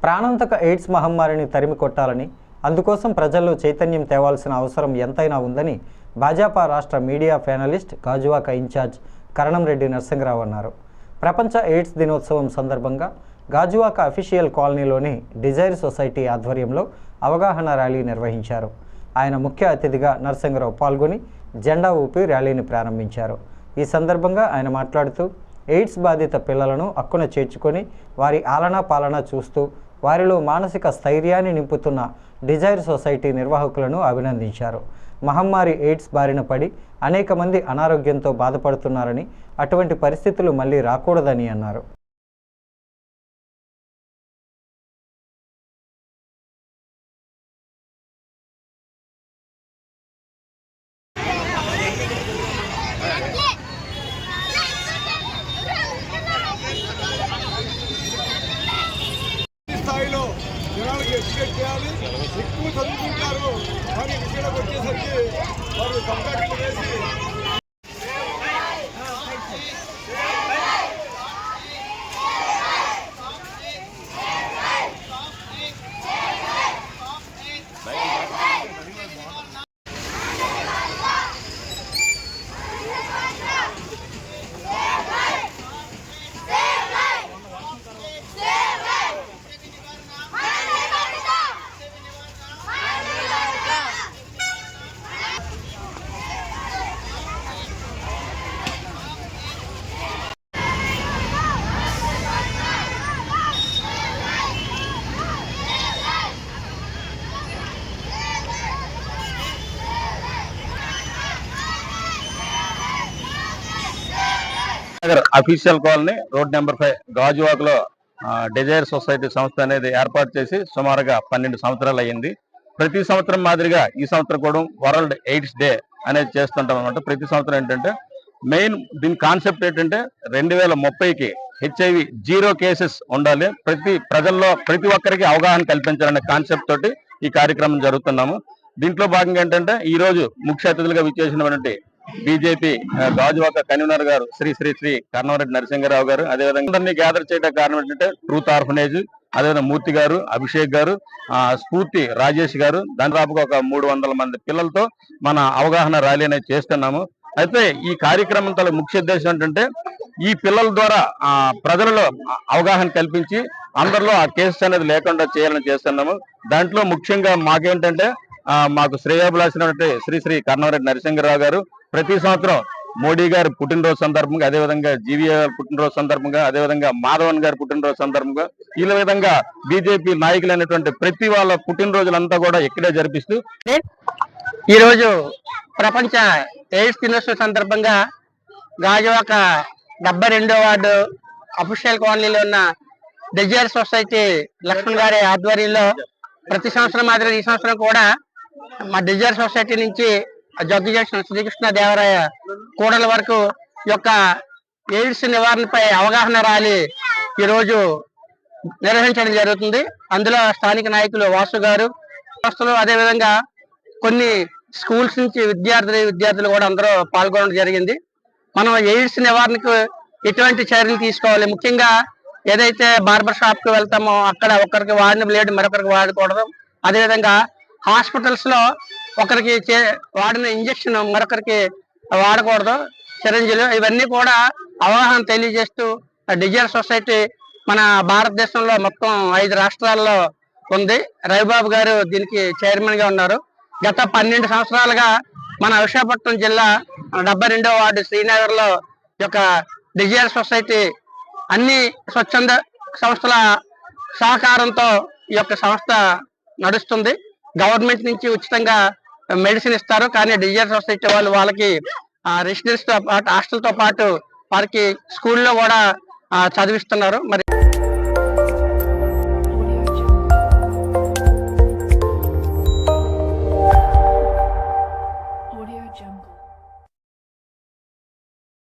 ప్రాణాంతక ఎయిడ్స్ మహమ్మారిని తరిమి కొట్టాలని, అందుకోసం ప్రజల్లో చైతన్యం తేవాల్సిన అవసరం ఎంతైనా ఉందని భాజపా రాష్ట్ర media finalist Gajuwaka incharge Karanamreddy Narasingarao అన్నారు. ప్రపంచ ఎయిడ్స్ దినోత్సవం సందర్భంగా గాజువాక అఫీషియల్ కాలనీలోని డిజైర్ సొసైటీ ఆధ్వర్యంలో అవగాహన ర్యాలీ నిర్వహించారు. ఆయన ముఖ్య అతిథిగా నరసింగరావు పాల్గొని జెండా ఊపి ర్యాలీని ప్రారంభించారు. ఈ సందర్భంగా ఆయన మాట్లాడుతూ ఎయిడ్స్ బాధిత పిల్లలను హక్కున చేర్చుకొని వారి ఆలనా పాలన చూస్తూ వారిలో మానసిక స్థైర్యాన్ని నింపుతున్న డిజైర్ సొసైటీ నిర్వాహకులను అభినందించారు. మహమ్మారి ఎయిడ్స్ బారిన పడి అనేక మంది అనారోగ్యంతో బాధపడుతున్నారని, అటువంటి పరిస్థితులు మళ్ళీ రాకూడదని అన్నారు. స్థాయిలో జనాలకు ఎడ్యుకేట్ చేయాలి. ఎక్కువ చదువుకుంటారు కానీ విషయంలోకి వచ్చేసరికి వారు కంప్యూటర్లు వేసి అఫీషియల్ కాలనీ రోడ్ నెంబర్ 5 గాజువాకలో డిజైర్ సొసైటీ సంస్థ అనేది ఏర్పాటు చేసి సుమారుగా 12 సంవత్సరాలు అయ్యింది. ప్రతి సంవత్సరం మాదిరిగా ఈ సంవత్సరం కూడా వరల్డ్ ఎయిడ్స్ డే అనేది చేస్తుంటాం అనమాట. ప్రతి సంవత్సరం ఏంటంటే మెయిన్ దీని కాన్సెప్ట్ ఏంటంటే 2030కి HIV జీరో కేసెస్ ఉండాలి, ప్రజల్లో ప్రతి ఒక్కరికి అవగాహన కల్పించాలనే కాన్సెప్ట్ తోటి ఈ కార్యక్రమం జరుగుతున్నాము. దీంట్లో భాగంగా ఏంటంటే ఈ రోజు ముఖ్య అతిథులుగా విచ్చేసినటువంటి బీజేపీ గాజువాక కన్వీనర్ గారు శ్రీ శ్రీ శ్రీ కరణంరెడ్డి నరసింగరావు గారు, అదేవిధంగా అందరినీ గ్యాదర్ చేయడానికి కారణం ఏంటంటే ట్రూత్ ఆర్ఫనేజ్, అదేవిధంగా మూర్తి గారు, అభిషేక్ గారు, స్ఫూర్తి రాజేష్ గారు, దాదాపుగా ఒక 300 మంది పిల్లలతో మన అవగాహన ర్యాలీ అనేది చేస్తున్నాము. అయితే ఈ కార్యక్రమం తల ముఖ్య ఉద్దేశం ఏంటంటే ఈ పిల్లల ద్వారా ప్రజలలో అవగాహన కల్పించి అందరిలో ఆ కేసెస్ అనేది లేకుండా చేయాలని చేస్తున్నాము. దాంట్లో ముఖ్యంగా మాకేంటంటే మాకు శ్రేయోభిలాషినటువంటి శ్రీ శ్రీ కరణంరెడ్డి నరసింగరావు గారు ప్రతి సంవత్సరం మోడీ గారి పుట్టినరోజు సందర్భంగా, అదేవిధంగా జీవీఏ పుట్టినరోజు సందర్భంగా, అదేవిధంగా మాధవన్ గారి పుట్టినరోజు సందర్భంగా ఈ విధంగా బీజేపీ నాయకులైనటువంటి ప్రతి వాళ్ళ పుట్టినరోజులంతా కూడా ఇక్కడే జరిపిస్తూ ఈరోజు ప్రపంచ ఎయిడ్స్ దినోత్సవం సందర్భంగా గాజువాక 72వ వార్డు అఫీషియల్ కాలనీలో ఉన్న డిజైర్ సొసైటీ లక్ష్మణ్ గారి ఆధ్వర్యంలో ప్రతి సంవత్సరం మాదిరి ఈ సంవత్సరం కూడా మా డిజైర్ సొసైటీ నుంచి జగ్గు జంక్షన్ శ్రీకృష్ణ దేవరాయ కూడల వరకు యొక్క ఎయిడ్స్ నివారణపై అవగాహన ర్యాలీ ఈరోజు నిర్వహించడం జరుగుతుంది. అందులో స్థానిక నాయకులు వాసు గారు, సంస్థలు, అదేవిధంగా కొన్ని స్కూల్స్ నుంచి విద్యార్థులు కూడా అందరూ పాల్గొనడం జరిగింది. మనం ఎయిడ్స్ నివారణకు ఎటువంటి చర్యలు తీసుకోవాలి, ముఖ్యంగా ఏదైతే బార్బర్ షాప్ కి వెళ్తామో అక్కడ ఒకరికి వాడిన బ్లేడ్ మరొకరికి వాడకూడదు, అదేవిధంగా హాస్పిటల్స్ లో ఒకరికి వాడిన ఇంజక్షన్ మరొకరికి వాడకూడదు, సిరంజీలు, ఇవన్నీ కూడా అవగాహన తెలియజేస్తూ డిజైర్ సొసైటీ మన భారతదేశంలో మొత్తం 5 రాష్ట్రాల్లో ఉంది. రవిబాబు గారు దీనికి చైర్మన్ గా ఉన్నారు. గత 12 సంవత్సరాలుగా మన విశాఖపట్నం జిల్లా 72వ వార్డు శ్రీనగర్ లో యొక్క డిజైర్ సొసైటీ అన్ని స్వచ్ఛంద సంస్థల సహకారంతో ఈ యొక్క సంస్థ నడుస్తుంది. గవర్నమెంట్ నుంచి ఉచితంగా మెడిసిన్ ఇస్తారు, కానీ డిజైర్ సొసైటీ వాళ్ళకి రెసిడెన్స్ తో పాటు హాస్టల్ తో పాటు వారికి స్కూల్లో కూడా చదివిస్తున్నారు. మరి